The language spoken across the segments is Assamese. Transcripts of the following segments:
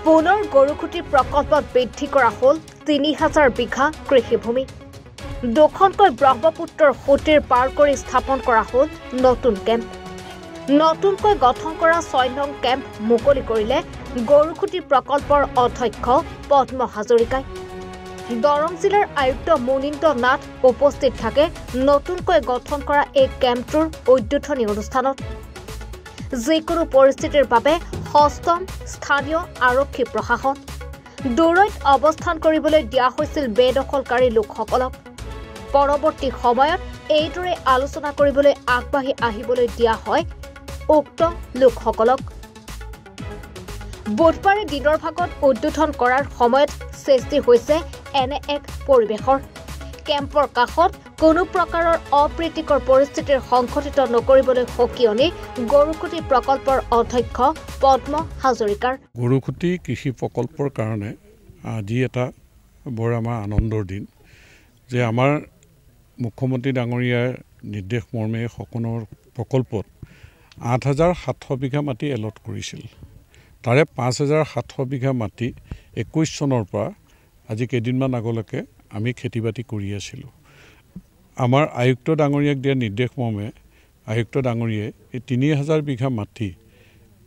পুনৰ গৰুখুটি প্ৰকল্পত বৃদ্ধি কৰা হ'ল ৩,০০০ বিঘা কৃষিভূমি। দুখনকৈ ব্ৰহ্মপুত্ৰৰ সুঁতিৰ পাৰ কৰি স্থাপন কৰা হ'ল নতুন কেম্প। নতুনকৈ গঠন কৰা ৬ নং কেম্প মুকলি কৰিলে গৰুখুটি প্ৰকল্পৰ অধ্যক্ষ পদ্ম হাজৰিকাই। দৰং জিলাৰ আয়ুক্ত মুনীন্দ্ৰ নাথ উপস্থিত থাকে নতুনকৈ গঠন কৰা এই কেম্পটোৰ উদ্বোধনী অনুষ্ঠানত। যিকোনো পৰিস্থিতিৰ বাবে সষ্টম স্থানীয় আৰক্ষী প্ৰশাসন দূৰৈত অৱস্থান কৰিবলৈ দিয়া হৈছিল বেদখলকাৰী লোকসকলক। পৰৱৰ্তী সময়ত এইদৰে আলোচনা কৰিবলৈ আগবাঢ়ি আহিবলৈ দিয়া হয় উক্ত লোকসকলক। বুধবাৰে দিনৰ ভাগত উদ্বোধন কৰাৰ সময়ত সৃষ্টি হৈছে এনে এক পৰিৱেশৰ। কেম্পৰ কাষত কোনো প্ৰকাৰৰ অপ্ৰীতিকৰ পৰিস্থিতিৰ সংঘটিত নকৰিবলৈ সকিয়নি গৰুখুটি প্ৰকল্পৰ অধ্যক্ষ পদ্ম হাজৰিকাৰ। গৰুখুটি কৃষি প্ৰকল্পৰ কাৰণে আজি এটা বৰ আমাৰ আনন্দৰ দিন যে আমাৰ মুখ্যমন্ত্ৰী ডাঙৰীয়াৰ নিৰ্দেশ মৰ্মে সকলোৰ প্ৰকল্পত ৮,৭০০ বিঘা মাটি এলট কৰিছিল। তাৰে ৫,৭০০ বিঘা মাটি ২১ চনৰ পৰা আজি কেইদিনমান আগলৈকে আমি খেতি বাতি কৰি আছিলোঁ। আমাৰ আয়ুক্ত ডাঙৰীয়াক দিয়া নিৰ্দেশ মৰ্মে আয়ুক্ত ডাঙৰীয়াই এই ৩,০০০ বিঘা মাটি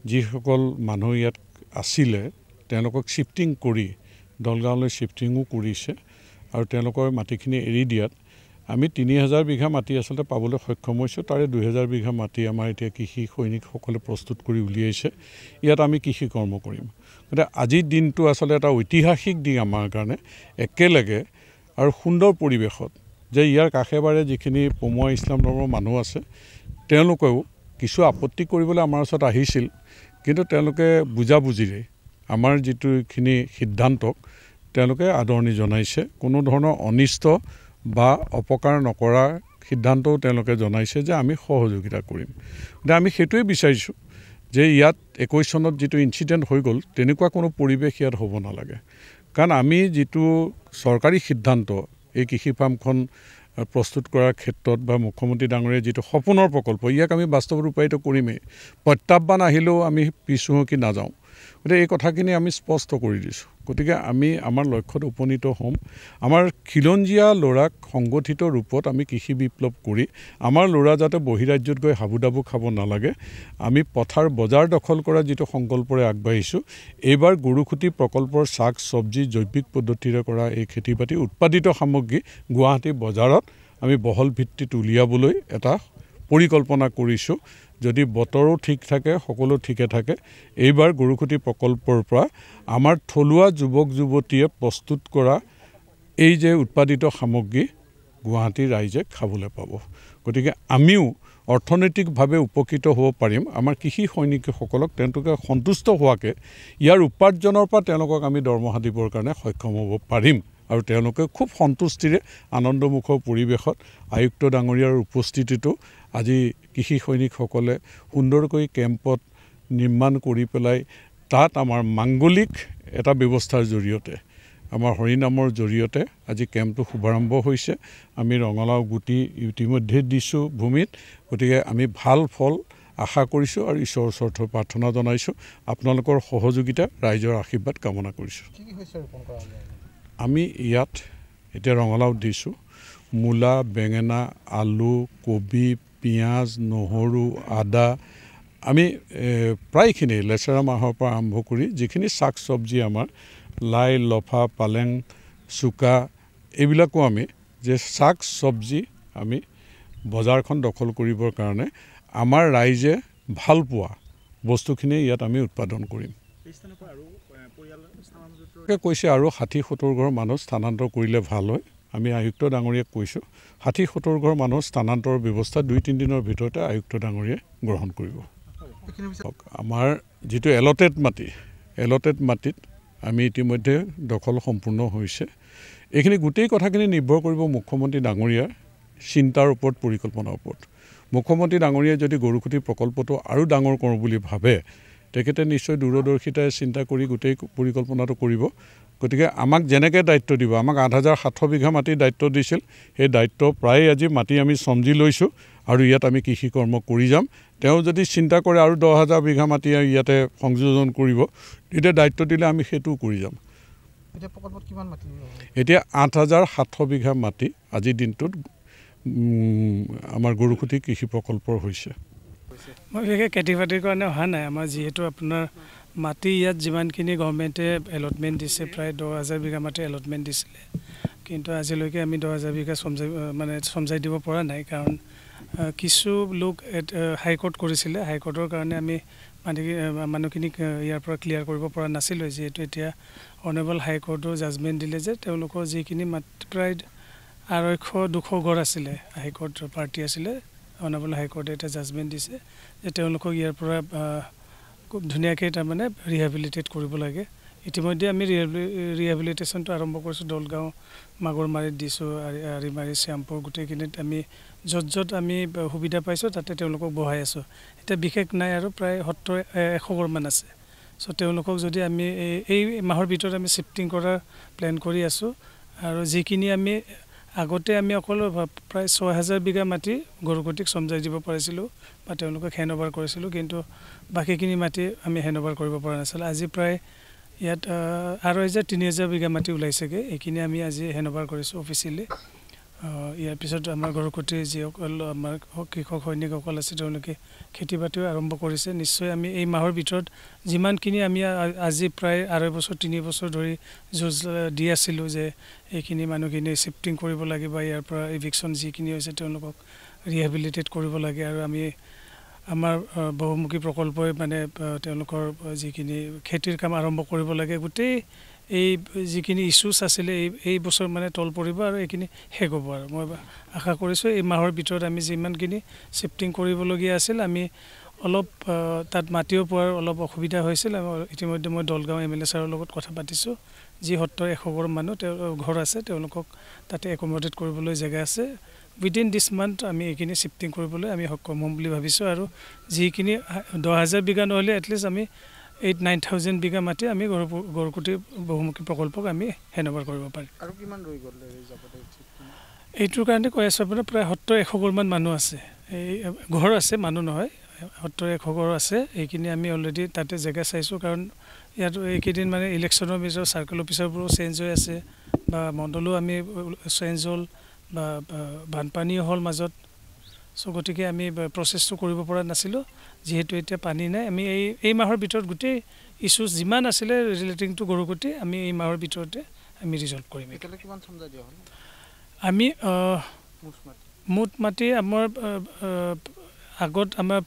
যিসকল মানুহ ইয়াত আছিলে তেওঁলোকক শ্বিফটিং কৰি দলগাঁৱলৈ শ্বিফটিঙো কৰিছে আৰু তেওঁলোকৰ মাটিখিনি এৰি দিয়াত আমি ৩,০০০ বিঘা মাটি আচলতে পাবলৈ সক্ষম হৈছোঁ। তাৰে ২,০০০ বিঘা মাটি আমাৰ এতিয়া কৃষি সৈনিকসকলে প্ৰস্তুত কৰি উলিয়াইছে। ইয়াত আমি কৃষি কৰ্ম কৰিম। গতিকে আজিৰ দিনটো আচলতে এটা ঐতিহাসিক দিন আমাৰ কাৰণে। একেলগে আৰু সুন্দৰ পৰিৱেশত যে ইয়াৰ কাষে বাৰে যিখিনি পমুৱা ইছলাম ধৰ্মৰ মানুহ আছে তেওঁলোকেও কিছু আপত্তি কৰিবলৈ আমাৰ ওচৰত আহিছিল, কিন্তু তেওঁলোকে বুজাবুজিৰে আমাৰ যিটোখিনি সিদ্ধান্তক তেওঁলোকে আদৰণি জনাইছে। কোনো ধৰণৰ অনিষ্ট বা অপকাৰ নকৰা সিদ্ধান্তও তেওঁলোকে জনাইছে যে আমি সহযোগিতা কৰিম। গতিকে আমি সেইটোৱে বিচাৰিছোঁ যে ইয়াত ২১ চনত যিটো ইনচিডেণ্ট হৈ গ'ল তেনেকুৱা কোনো পৰিৱেশ ইয়াত হ'ব নালাগে। কাৰণ আমি যিটো চৰকাৰী সিদ্ধান্ত এই কৃষি ফাৰ্মখন প্ৰস্তুত কৰাৰ ক্ষেত্ৰত বা মুখ্যমন্ত্ৰী ডাঙৰীয়াৰ যিটো সপোনৰ প্ৰকল্প ইয়াক আমি বাস্তৱত ৰূপায়িত কৰিমেই। প্ৰত্যাহ্বান আহিলেও আমি পিছহুঁকি নাযাওঁ। গতিকে এই কথাখিনি আমি স্পষ্ট কৰি দিছোঁ। গতিকে আমি আমাৰ লক্ষ্যত উপনীত হ'ম। আমাৰ খিলঞ্জীয়া ল'ৰাক সংগঠিত ৰূপত আমি কৃষি বিপ্লৱ কৰি আমাৰ ল'ৰা যাতে বহিৰাজ্যত গৈ হাবুডাবু খাব নালাগে, আমি পথাৰ বজাৰ দখল কৰা যিটো সংকল্পৰে আগবাঢ়িছোঁ। এইবাৰ গৰুখুটি প্ৰকল্পৰ শাক চব্জি জৈৱিক পদ্ধতিৰে কৰা এই খেতি বাতি উৎপাদিত সামগ্ৰী গুৱাহাটী বজাৰত আমি বহল ভিত্তিত উলিয়াবলৈ এটা পৰিকল্পনা কৰিছোঁ। যদি বতৰো ঠিক থাকে সকলো ঠিকে থাকে, এইবাৰ গৰুখুটি প্ৰকল্পৰ পৰা আমাৰ থলুৱা যুৱক যুৱতীয়ে প্ৰস্তুত কৰা এই যে উৎপাদিত সামগ্ৰী গুৱাহাটীৰ ৰাইজে খাবলৈ পাব। গতিকে আমিও অৰ্থনৈতিকভাৱে উপকৃত হ'ব পাৰিম। আমাৰ কৃষি সৈনিকসকলক তেওঁলোকে সন্তুষ্ট হোৱাকৈ ইয়াৰ উপাৰ্জনৰ পৰা তেওঁলোকক আমি দৰমহা দিবৰ কাৰণে সক্ষম হ'ব পাৰিম। আৰু তেওঁলোকে খুব সন্তুষ্টিৰে আনন্দমুখৰ পৰিৱেশত আয়ুক্ত ডাঙৰীয়াৰ উপস্থিতিটো আজি কৃষি সৈনিকসকলে সুন্দৰকৈ কেম্পত নিৰ্মাণ কৰি পেলাই তাত আমাৰ মাংগলিক এটা ব্যৱস্থাৰ জৰিয়তে আমাৰ হৰিনামৰ জৰিয়তে আজি কেম্পটো শুভাৰম্ভ হৈছে। আমি ৰঙালাও গুটি ইতিমধ্যে দিছোঁ ভূমিত। গতিকে আমি ভাল ফল আশা কৰিছোঁ আৰু ঈশ্বৰৰ ওচৰত প্ৰাৰ্থনা জনাইছোঁ। আপোনালোকৰ সহযোগিতা ৰাইজৰ আশীৰ্বাদ কামনা কৰিছোঁ। আমি ইয়াত এতিয়া ৰঙালাও দিছোঁ, মূলা, বেঙেনা, আলু, কবি, পিঁয়াজ, নহৰু, আদা, আমি প্ৰায়খিনি লেচেৰা মাহৰ পৰা আৰম্ভ কৰি যিখিনি শাক চব্জি আমাৰ লাই লফা পালেং চুকা এইবিলাকো আমি যে শাক চব্জি আমি বজাৰখন দখল কৰিবৰ কাৰণে আমাৰ ৰাইজে ভাল পোৱা বস্তুখিনি ইয়াত আমি উৎপাদন কৰিম। কৈছে আৰু ৬০-৭০ ঘৰ মানুহ স্থানান্তৰ কৰিলে ভাল হয়। আমি আয়ুক্ত ডাঙৰীয়াক কৈছোঁ ৬০-৭০ ঘৰ মানুহ স্থানান্তৰৰ ব্যৱস্থা ২-৩ দিনৰ ভিতৰতে আয়ুক্ত ডাঙৰীয়াই গ্ৰহণ কৰিব। আমাৰ যিটো এলটেড মাটিত আমি ইতিমধ্যে দখল সম্পূৰ্ণ হৈছে। এইখিনি গোটেই কথাখিনি নিৰ্ভৰ কৰিব মুখ্যমন্ত্ৰী ডাঙৰীয়াৰ চিন্তাৰ ওপৰত, পৰিকল্পনাৰ ওপৰত। মুখ্যমন্ত্ৰী ডাঙৰীয়াই যদি গৰুখুটি প্ৰকল্পটো আৰু ডাঙৰ কৰোঁ বুলি ভাবে তেখেতে নিশ্চয় দূৰদৰ্শিতাৰে চিন্তা কৰি গোটেই পৰিকল্পনাটো কৰিব। গতিকে আমাক যেনেকৈ দায়িত্ব দিব, আমাক ৮,৭০০ বিঘা মাটিৰ দায়িত্ব দিছিল, সেই দায়িত্ব প্ৰায় আজি মাটি আমি চমজি লৈছোঁ আৰু ইয়াত আমি কৃষি কৰ্ম কৰি যাম তেওঁ যদি চিন্তা কৰে আৰু 10,000 বিঘা মাটি ইয়াতে সংযোজন কৰিব তেতিয়া দায়িত্ব দিলে আমি সেইটোও কৰি যাম এতিয়া 8,700 বিঘা মাটি আজিৰ দিনটোত আমাৰ গৰুকুটি কৃষি প্ৰকল্পৰ হৈছে মই বিশেষকৈ খেতি বাতিৰ কাৰণে অহা নাই আমাৰ যিহেতু আপোনাৰ মাটি ইয়াত যিমানখিনি গভৰ্ণমেণ্টে এলটমেণ্ট দিছে প্ৰায় 10,000 বিঘা মাটি এলটমেণ্ট দিছিলে কিন্তু আজিলৈকে আমি 10,000 বিঘা চমজাই দিব পৰা নাই কাৰণ কিছু লোক হাইকোৰ্ট কৰিছিলে হাইকোৰ্টৰ কাৰণে আমি মানুহখিনিক ইয়াৰ পৰা ক্লিয়াৰ কৰিব পৰা নাছিলোঁ যিহেতু এতিয়া অনাৰেবল হাইকোৰ্টৰ জাজমেণ্ট দিলে যে তেওঁলোকৰ যিখিনি মাটি প্ৰায় 200-200 ঘৰ আছিলে হাইকোৰ্টৰ পাৰ্টি আছিলে অনাৰেবল হাইকোৰ্টে এটা জাজমেণ্ট দিছে যে তেওঁলোকক ইয়াৰ পৰা খুব ধুনীয়াকৈ তাৰমানে ৰিহেবিলিটেট কৰিব লাগে ইতিমধ্যে আমি ৰিহেবিলিটেশ্যনটো আৰম্ভ কৰিছোঁ দলগাঁও মাগুৰমাৰীত দিছোঁ আৰিমাৰী শ্যামপুৰ গোটেইখিনিত আমি য'ত আমি সুবিধা পাইছোঁ তাতে তেওঁলোকক বহাই আছোঁ এতিয়া বিশেষ নাই আৰু প্ৰায় 70-100 ঘৰমান আছে চ' তেওঁলোকক যদি আমি এই মাহৰ ভিতৰত আমি শিফটিং কৰাৰ প্লেন কৰি আছোঁ আৰু যিখিনি আমি আগতে আমি অকল প্ৰায় 6,000 বিঘা মাটি গৰুকুটিক চমজাই দিব পাৰিছিলোঁ বা তেওঁলোকক হেণ্ডঅভাৰ কৰিছিলোঁ কিন্তু বাকীখিনি মাটি আমি হেণ্ডঅভাৰ কৰিব পৰা নাছিলোঁ আজি প্ৰায় ইয়াত 3,000 বিঘা মাটি ওলাইছেগৈ এইখিনি আমি আজি হেণ্ডঅভাৰ কৰিছোঁ অফিচিয়েলি ইয়াৰ পিছত আমাৰ গৰুকুটিৰ যিসকল আমাৰ কৃষক সৈনিকসকল আছে তেওঁলোকে খেতি বাতিও আৰম্ভ কৰিছে নিশ্চয় আমি এই মাহৰ ভিতৰত যিমানখিনি আমি আজি প্ৰায় 2.5 বছৰ 3 বছৰ ধৰি যুঁজ দি আছিলোঁ যে এইখিনি মানুহখিনি শিফটিং কৰিব লাগে বা ইয়াৰ পৰা ইভিকশ্যন যিখিনি হৈছে তেওঁলোকক ৰিহেবিলিটেট কৰিব লাগে আৰু আমি আমাৰ বহুমুখী প্ৰকল্পই মানে তেওঁলোকৰ যিখিনি খেতিৰ কাম আৰম্ভ কৰিব লাগে গোটেই এই যিখিনি ইছ্যুজ আছিলে এই বছৰ মানে তল পৰিব আৰু এইখিনি শেষ হ'ব আৰু মই আশা কৰিছোঁ এই মাহৰ ভিতৰত আমি যিমানখিনি শিফটিং কৰিবলগীয়া আছিল আমি অলপ তাত মাটিও পোৱাৰ অলপ অসুবিধা হৈছিল ইতিমধ্যে মই দলগাঁও MLA ছাৰৰ লগত কথা পাতিছোঁ যি 100 ঘৰ মানুহ ঘৰ আছে তেওঁলোকক তাতে একমডেট কৰিবলৈ জেগা আছে উইদিন দিছ মান্থ আমি এইখিনি শিফটিং কৰিবলৈ আমি সক্ষম হ'ম বুলি ভাবিছোঁ আৰু যিখিনি 10,000 বিঘা নহ'লে এটলিষ্ট আমি 8,000-9,000 বিঘা মাটি আমি গৰুকুটি বহুমুখী প্ৰকল্পক আমি হেণ্ডঅভাৰ কৰিব পাৰিম আৰু কিমান ৰৈ গ'ল এইটোৰ কাৰণে কৈ আছোঁ আপোনাৰ প্ৰায় 70-100 ঘৰমান মানুহ আছে এই ঘৰ আছে মানুহ নহয় 70-100 ঘৰ আছে এইখিনি আমি অলৰেডি তাতে জেগা চাইছোঁ কাৰণ ইয়াত এইকেইদিন মানে ইলেকশ্যনৰ পিছত চাৰ্কেল অফিচাৰবোৰো চেঞ্জ হৈ আছে বা মণ্ডলো আমি চেঞ্জ হ'ল বা বানপানীও হ'ল মাজত চ' গতিকে আমি প্ৰচেছটো কৰিব পৰা নাছিলোঁ যিহেতু এতিয়া পানী নাই আমি এই মাহৰ ভিতৰত গোটেই ইছ্যুজ যিমান আছিলে ৰিলেটিং টু গৰুকুটি আমি এই মাহৰ ভিতৰতে আমি ৰিজল্ভ কৰিম আমি মুঠ মাটি আমাৰ আগত আমাৰ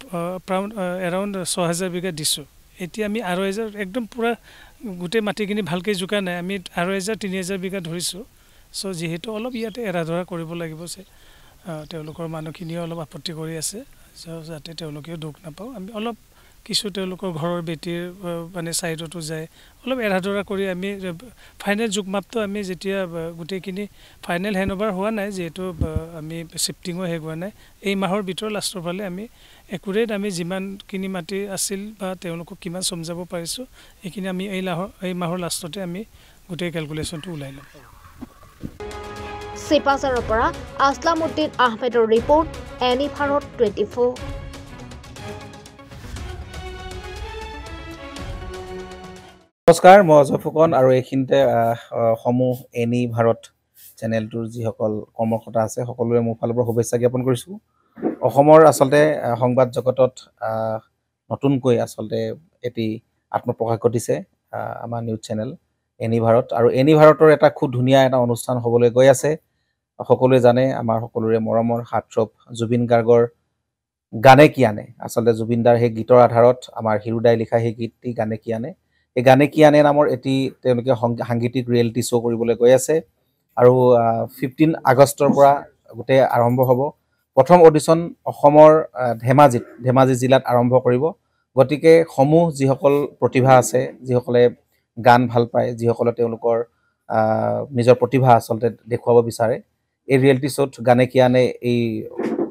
এৰাউণ্ড 6,000 বিঘা দিছোঁ এতিয়া আমি 2,000 একদম পূৰা গোটেই মাটিখিনি ভালকৈ জোকা নাই আমি 2,000-3,000 বিঘা ধৰিছোঁ চ' যিহেতু অলপ ইয়াতে এৰাধৰা কৰিব লাগিব যে তেওঁলোকৰ মানুহখিনিও অলপ আপত্তি কৰি আছে যাতে তেওঁলোকেও দুখ নাপাওঁ আমি অলপ কিছু তেওঁলোকৰ ঘৰৰ বেটিৰ মানে ছাইডতো যায় অলপ এৰাধৰা কৰি আমি ফাইনেল জোখমাপটো আমি যেতিয়া গোটেইখিনি ফাইনেল হেণ্ডঅভাৰ হোৱা নাই যিহেতু আমি শিফটিঙো শেষ হোৱা নাই এই মাহৰ ভিতৰত লাষ্টৰ ফালে আমি একুৰেট আমি যিমানখিনি মাটি আছিল বা তেওঁলোকক কিমান চমজাব পাৰিছোঁ এইখিনি আমি এই মাহৰ লাষ্টতে আমি গোটেই কেলকুলেশ্যনটো ওলাই ল'ম চিপাঝাৰৰ পৰা আসলামউদ্দিন আহমেদৰ ৰিপৰ্ট এনি ভাৰত 24 নমস্কাৰ মই অজয় ফুকন আৰু এইখিনিতে সমূহ এনি ভাৰত চেনেলটোৰ যিসকল কৰ্মকৰ্তা আছে সকলোৰে মোৰ ফালৰ পৰা শুভেচ্ছা জ্ঞাপন কৰিছোঁ অসমৰ আচলতে সংবাদ জগতত নতুনকৈ আচলতে এটি আত্মপ্ৰকাশ ঘটিছে আমাৰ নিউজ চেনেল এনি ভাৰত আৰু এনি ভাৰতৰ এটা খুব ধুনীয়া এটা অনুষ্ঠান হ'বলৈ গৈ আছে সকলোৱে জানে আমাৰ সকলোৰে মৰমৰ হাৰ্টথ্ৰব জুবিন গাৰ্গৰ গানে কি আনে আচলতে জুবিনদাৰ সেই গীতৰ আধাৰত আমাৰ হিৰুদাই লিখা সেই গীতটি গানে কি আনে এই গানে কি আনে নামৰ এটি তেওঁলোকে সাংগীতিক ৰিয়েলিটি শ্ব' কৰিবলৈ গৈ আছে আৰু 15 আগষ্টৰ পৰা গোটেই আৰম্ভ হ'ব প্ৰথম অডিশ্যন অসমৰ ধেমাজি জিলাত আৰম্ভ কৰিব গতিকে সমূহ যিসকল প্ৰতিভা আছে যিসকলে গান ভাল পায় যিসকলে তেওঁলোকৰ নিজৰ প্ৰতিভা আচলতে দেখুৱাব বিচাৰে এই ৰিয়েলিটি শ্ব'ত গানে কি আনে এই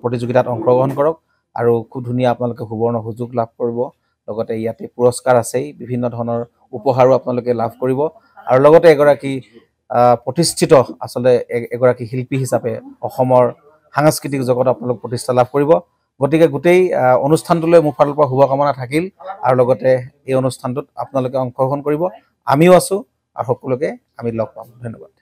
প্ৰতিযোগিতাত অংশগ্ৰহণ কৰক আৰু খুব ধুনীয়া আপোনালোকে সুবৰ্ণ সুযোগ লাভ কৰিব লগতে ইয়াতে পুৰস্কাৰ আছেই বিভিন্ন ধৰণৰ উপহাৰো আপোনালোকে লাভ কৰিব আৰু লগতে এগৰাকী প্ৰতিষ্ঠিত আচলতে এগৰাকী শিল্পী হিচাপে অসমৰ সাংস্কৃতিক জগতত আপোনালোক প্ৰতিষ্ঠা লাভ কৰিব গতিকে গোটেই অনুষ্ঠানটোলৈ মোৰ ফালৰ পৰা শুভকামনা থাকিল আৰু লগতে এই অনুষ্ঠানটোত আপোনালোকে অংশগ্ৰহণ কৰিব আমিও আছোঁ আৰু সকলোকে আমি লগ পাম ধন্যবাদ